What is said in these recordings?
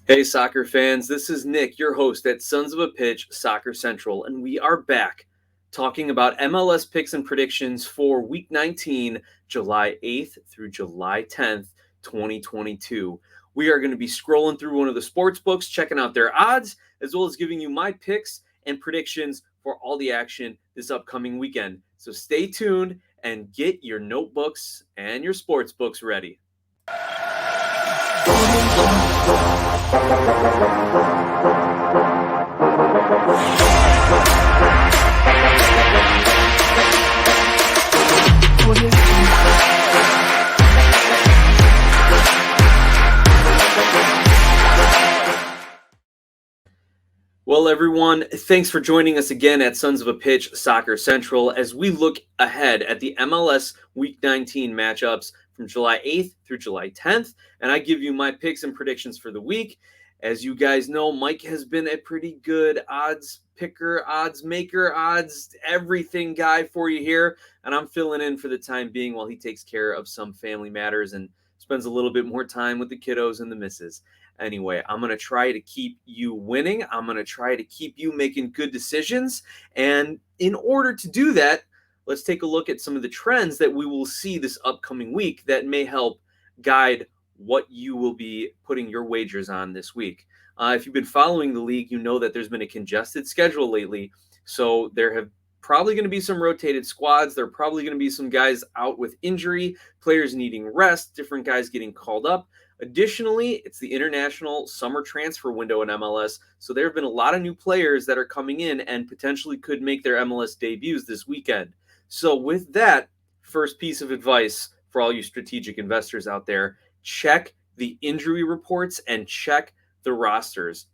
Hey, soccer fans, this is Nick, your host at Sons of a Pitch Soccer Central, and we are back talking about MLS picks and predictions for Week 19, July 8th through July 10th, 2022. We are going to be scrolling through one of the sports books, checking out their odds, as well as giving you my picks and predictions for all the action this upcoming weekend. So stay tuned and get your notebooks and your sports books ready. Well, everyone, thanks for joining us again at Sons of a Pitch Soccer Central as we look ahead at the MLS Week 19 matchups from July 8th through July 10th, and I give you my picks and predictions for the week. As you guys know, Mike has been a pretty good odds picker, odds maker, odds everything guy for you here, and I'm filling in for the time being while he takes care of some family matters and spends a little bit more time with the kiddos and the missus. Anyway, I'm going to try to keep you winning. I'm going to try to keep you making good decisions. And in order to do that, let's take a look at some of the trends that we will see this upcoming week that may help guide what you will be putting your wagers on this week. If you've been following the league, you know that there's been a congested schedule lately. So there have probably going to be some rotated squads. There are probably going to be some guys out with injury, players needing rest, different guys getting called up. Additionally, it's the international summer transfer window in MLS, so there have been a lot of new players that are coming in and potentially could make their MLS debuts this weekend. So with that, first piece of advice for all you strategic investors out there, check the injury reports and check the rosters.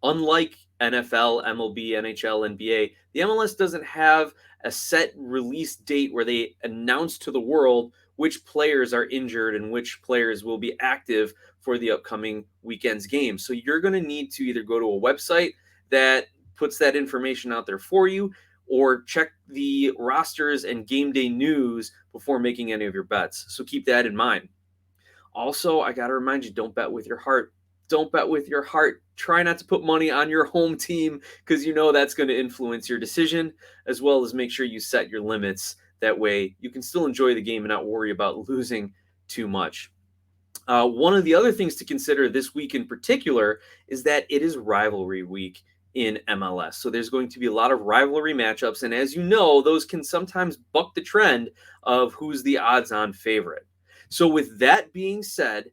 Unlike NFL, MLB, NHL, NBA, the MLS doesn't have a set release date where they announce to the world which players are injured and which players will be active for the upcoming weekend's game. So you're going to need to either go to a website that puts that information out there for you or check the rosters and game day news before making any of your bets. So keep that in mind. Also, I got to remind you, don't bet with your heart. Don't bet with your heart. Try not to put money on your home team because you know that's going to influence your decision, as well as make sure you set your limits. That way you can still enjoy the game and not worry about losing too much. One of the other things to consider this week in particular is that it is rivalry week in MLS. So there's going to be a lot of rivalry matchups. And as you know, those can sometimes buck the trend of who's the odds-on favorite. So with that being said,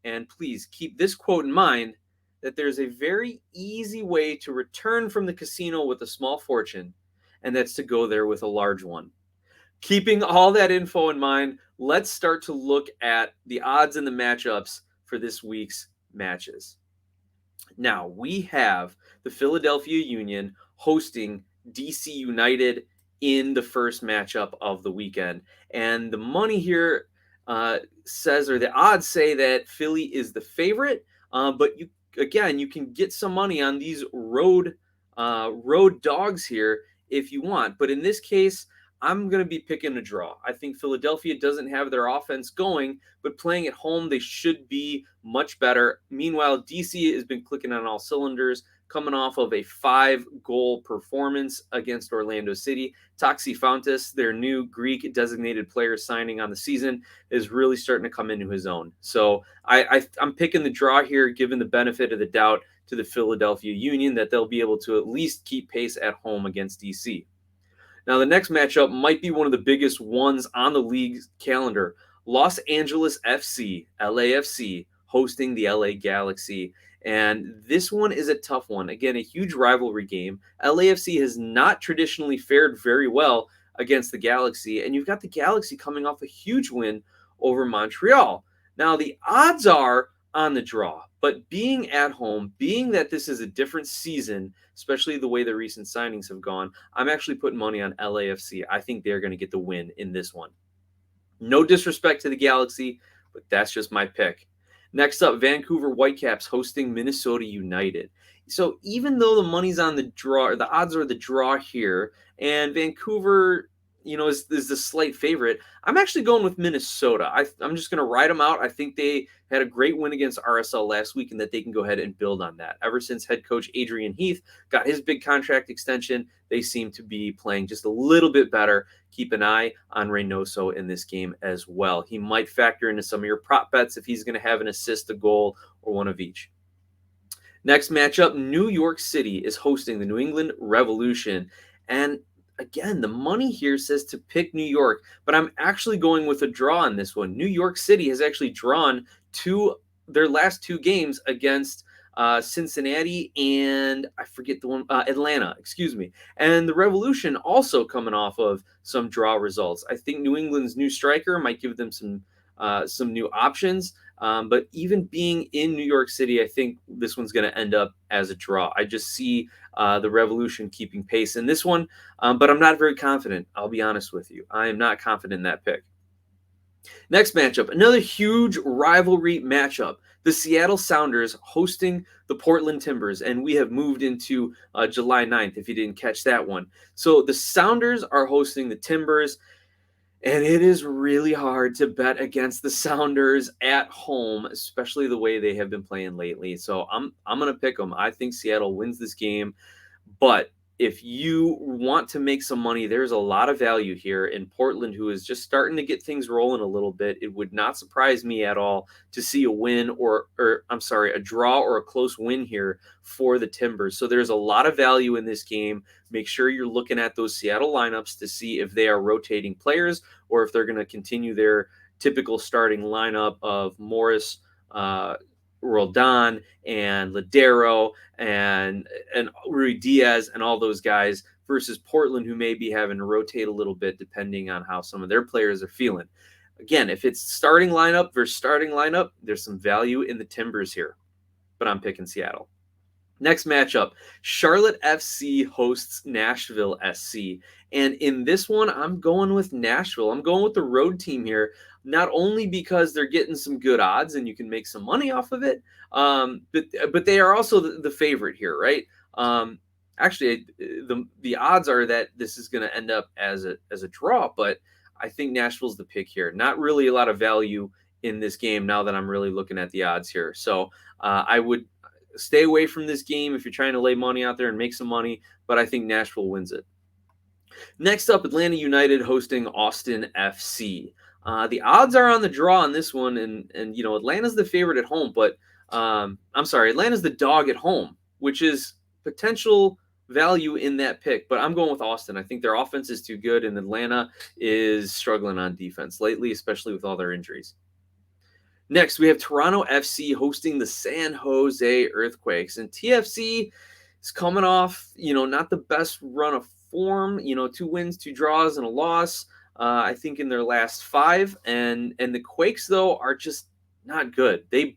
and please keep this quote in mind, that there's a very easy way to return from the casino with a small fortune, and that's to go there with a large one. Keeping all that info in mind, let's start to look at the odds and the matchups for this week's matches. Now, we have the Philadelphia Union hosting DC United in the first matchup of the weekend. And the money here says, or the odds say that Philly is the favorite, but you can get some money on these road dogs here if you want. But in this case, I'm going to be picking a draw. I think Philadelphia doesn't have their offense going, but playing at home, they should be much better. Meanwhile, DC has been clicking on all cylinders, coming off of a 5-goal performance against Orlando City. Taxi Fountas, their new Greek designated player signing on the season, is really starting to come into his own. So I'm picking the draw here, given the benefit of the doubt to the Philadelphia Union that they'll be able to at least keep pace at home against DC. Now, the next matchup might be one of the biggest ones on the league's calendar. Los Angeles FC, LAFC, hosting the LA Galaxy. And this one is a tough one. Again, a huge rivalry game. LAFC has not traditionally fared very well against the Galaxy. And you've got the Galaxy coming off a huge win over Montreal. Now, the odds are on the draw, but being at home, being that this is a different season, especially the way the recent signings have gone, I'm actually putting money on LAFC. I think they're going to get the win in this one. No disrespect to the Galaxy, but that's just my pick. Next up, Vancouver Whitecaps hosting Minnesota United. So even though the money's on the draw, or the odds are the draw here, and Vancouver is the slight favorite. I'm actually going with Minnesota. I'm just going to ride them out. I think they had a great win against RSL last week and that they can go ahead and build on that. Ever since head coach Adrian Heath got his big contract extension, they seem to be playing just a little bit better. Keep an eye on Reynoso in this game as well. He might factor into some of your prop bets if he's going to have an assist, a goal, or one of each. Next matchup, New York City is hosting the New England Revolution. And again, the money here says to pick New York, but I'm actually going with a draw on this one. New York City has actually drawn their last two games against Cincinnati and I forget the one, Atlanta, excuse me. And the Revolution also coming off of some draw results. I think New England's new striker might give them some new options. But even being in New York City, I think this one's going to end up as a draw. I just see the Revolution keeping pace in this one, but I'm not very confident. I'll be honest with you. I am not confident in that pick. Next matchup, another huge rivalry matchup. The Seattle Sounders hosting the Portland Timbers, and we have moved into July 9th, if you didn't catch that one. So the Sounders are hosting the Timbers. And it is really hard to bet against the Sounders at home, especially the way they have been playing lately. So I'm going to pick them. I think Seattle wins this game. But if you want to make some money, there's a lot of value here in Portland, who is just starting to get things rolling a little bit. It would not surprise me at all to see a win a draw or a close win here for the Timbers. So there's a lot of value in this game. Make sure you're looking at those Seattle lineups to see if they are rotating players or if they're going to continue their typical starting lineup of Morris, Roldan and Ladero and Rui Diaz and all those guys versus Portland, who may be having to rotate a little bit depending on how some of their players are feeling. Again, if it's starting lineup versus starting lineup, there's some value in the Timbers here, but I'm picking Seattle. Next matchup, Charlotte FC hosts Nashville SC. And in this one, I'm going with Nashville. I'm going with the road team here, not only because they're getting some good odds and you can make some money off of it, but they are also the favorite here, right? Actually, the odds are that this is going to end up as a draw, but I think Nashville's the pick here. Not really a lot of value in this game now that I'm really looking at the odds here. So I would stay away from this game if you're trying to lay money out there and make some money, but I think Nashville wins it. Next up, Atlanta United hosting Austin FC. The odds are on the draw on this one, and Atlanta's the favorite at home, but Atlanta's the dog at home, which is potential value in that pick, but I'm going with Austin. I think their offense is too good, and Atlanta is struggling on defense lately, especially with all their injuries. Next, we have Toronto FC hosting the San Jose Earthquakes. And TFC is coming off, not the best run of form, 2 wins, 2 draws, and a loss, I think, in their last 5. And the Quakes, though, are just not good. They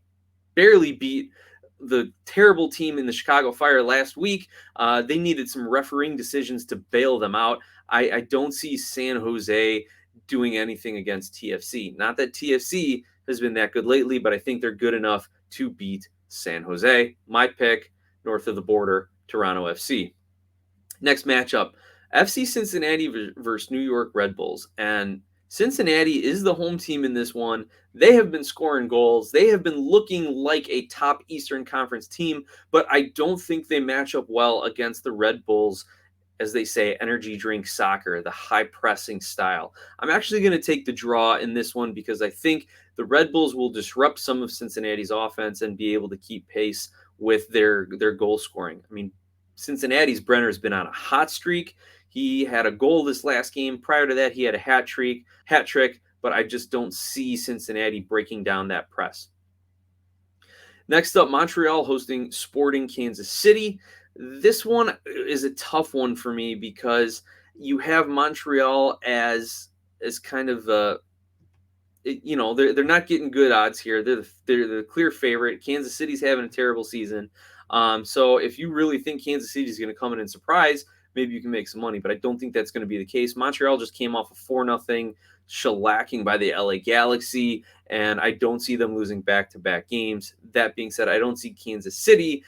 barely beat the terrible team in the Chicago Fire last week. They needed some refereeing decisions to bail them out. I don't see San Jose doing anything against TFC. Not that TFC has been that good lately, but I think they're good enough to beat San Jose. My pick, north of the border, Toronto FC. Next matchup, FC Cincinnati versus New York Red Bulls. And Cincinnati is the home team in this one. They have been scoring goals. They have been looking like a top Eastern Conference team, but I don't think they match up well against the Red Bulls, as they say, energy drink soccer, the high pressing style. I'm actually going to take the draw in this one because I think the Red Bulls will disrupt some of Cincinnati's offense and be able to keep pace with their goal scoring. I mean, Cincinnati's Brenner's been on a hot streak. He had a goal this last game. Prior to that, he had a hat trick, but I just don't see Cincinnati breaking down that press. Next up, Montreal hosting Sporting Kansas City. This one is a tough one for me because you have Montreal as kind of they're not getting good odds here. They're the clear favorite. Kansas City's having a terrible season. So if you really think Kansas City is going to come in and surprise, maybe you can make some money, but I don't think that's going to be the case. Montreal just came off a 4-0 shellacking by the LA Galaxy, and I don't see them losing back-to-back games. That being said, I don't see Kansas City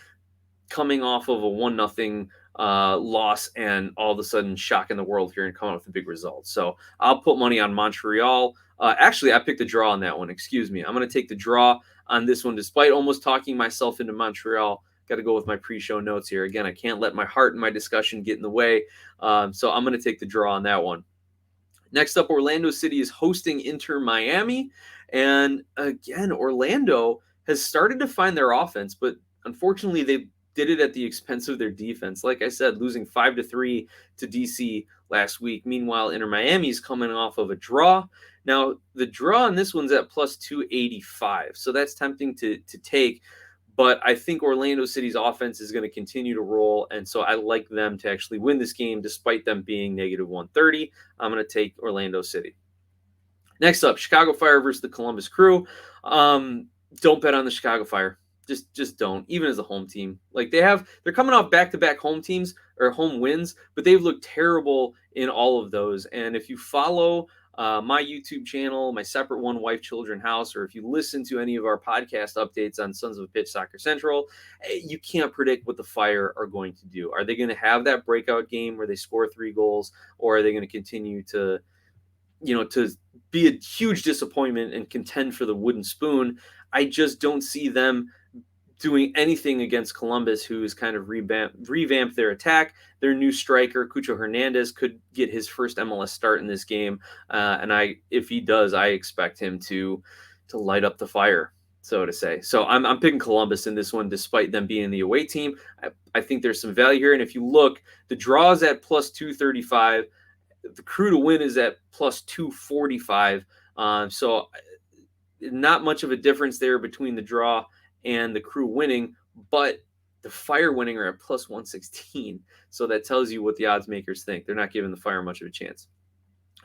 coming off of a 1-0 loss and all of a sudden shocking the world here and coming out with a big result. So I'll put money on Montreal. Actually, I picked the draw on that one. Excuse me. I'm going to take the draw on this one, despite almost talking myself into Montreal. Got to go with my pre-show notes here. Again, I can't let my heart and my discussion get in the way. So I'm going to take the draw on that one. Next up, Orlando City is hosting Inter Miami. And again, Orlando has started to find their offense, but unfortunately, they did it at the expense of their defense. Like I said, losing 5-3 to DC last week. Meanwhile, Inter Miami is coming off of a draw. Now, the draw on this one's at plus 285, so that's tempting to take. But I think Orlando City's offense is going to continue to roll, and so I like them to actually win this game despite them being negative 130. I'm going to take Orlando City. Next up, Chicago Fire versus the Columbus Crew. Don't bet on the Chicago Fire. Just don't. Even as a home team, like they're coming off back-to-back home teams or home wins, but they've looked terrible in all of those. And if you follow my YouTube channel, my separate one, Wife, Children, House, or if you listen to any of our podcast updates on Sons of a Pitch Soccer Central, you can't predict what the Fire are going to do. Are they going to have that breakout game where they score 3 goals, or are they going to continue to be a huge disappointment and contend for the wooden spoon? I just don't see them doing anything against Columbus, who has kind of revamped their attack. Their new striker, Cucho Hernandez, could get his first MLS start in this game. And if he does, I expect him to light up the Fire, so to say. So I'm picking Columbus in this one, despite them being the away team. I think there's some value here. And if you look, the draw is at plus 235. The Crew to win is at plus 245. So not much of a difference there between the draw and the Crew winning, but the Fire winning are at plus 116. So that tells you what the odds makers think. They're not giving the Fire much of a chance.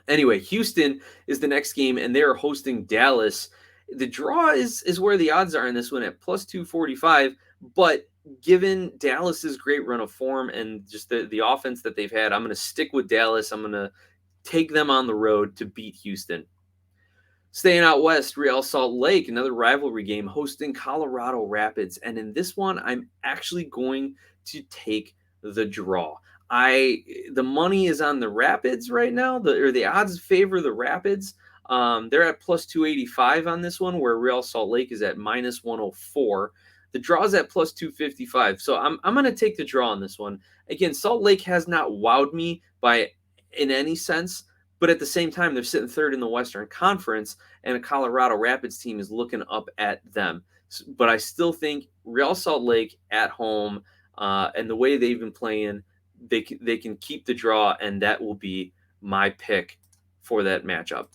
Anyway, Houston is the next game, and they are hosting Dallas. The draw is where the odds are in this one at plus 245, but given Dallas's great run of form and just the offense that they've had, I'm going to stick with Dallas. I'm going to take them on the road to beat Houston. Staying out west, Real Salt Lake, another rivalry game, hosting Colorado Rapids. And in this one, I'm actually going to take the draw. The money is on the Rapids right now, the odds favor the Rapids. They're at plus 285 on this one, where Real Salt Lake is at minus 104. The draw is at plus 255. So I'm going to take the draw on this one. Again, Salt Lake has not wowed me in any sense. But at the same time, they're sitting third in the Western Conference, and a Colorado Rapids team is looking up at them. But I still think Real Salt Lake at home, and the way they've been playing, they can keep the draw, and that will be my pick for that matchup.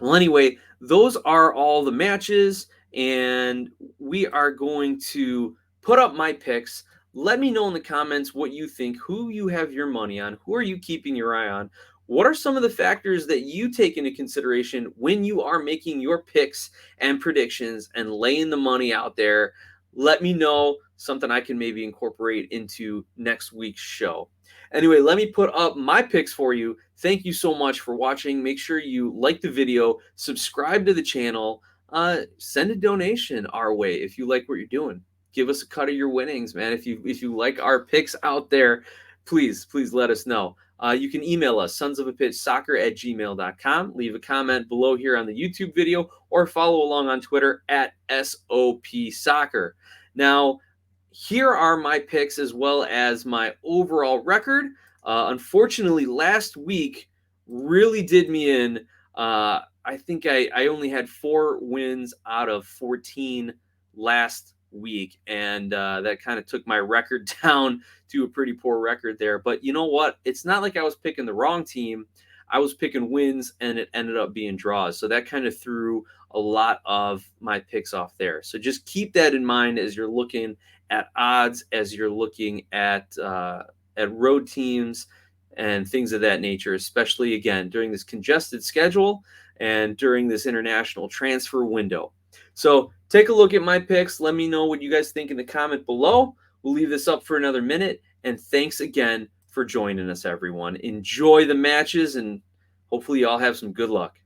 Well, anyway, those are all the matches, and we are going to put up my picks. Let me know in the comments what you think, who you have your money on, who are you keeping your eye on. What are some of the factors that you take into consideration when you are making your picks and predictions and laying the money out there? Let me know, something I can maybe incorporate into next week's show. Anyway, let me put up my picks for you. Thank you so much for watching. Make sure you like the video, subscribe to the channel, send a donation our way if you like what you're doing. Give us a cut of your winnings, man. If you like our picks out there, please let us know. You can email us, sonsofapitchsoccer@gmail.com. Leave a comment below here on the YouTube video, or follow along on Twitter at SOPsoccer. Now, here are my picks as well as my overall record. Unfortunately, last week really did me in. I think I only had 4 wins out of 14 last week, and that kind of took my record down to a pretty poor record there. But you know what? It's not like I was picking the wrong team. I was picking wins, and it ended up being draws. So that kind of threw a lot of my picks off there. So just keep that in mind as you're looking at odds, as you're looking at road teams and things of that nature, especially, again, during this congested schedule and during this international transfer window. So take a look at my picks. Let me know what you guys think in the comment below. We'll leave this up for another minute. And thanks again for joining us, everyone. Enjoy the matches, and hopefully you all have some good luck.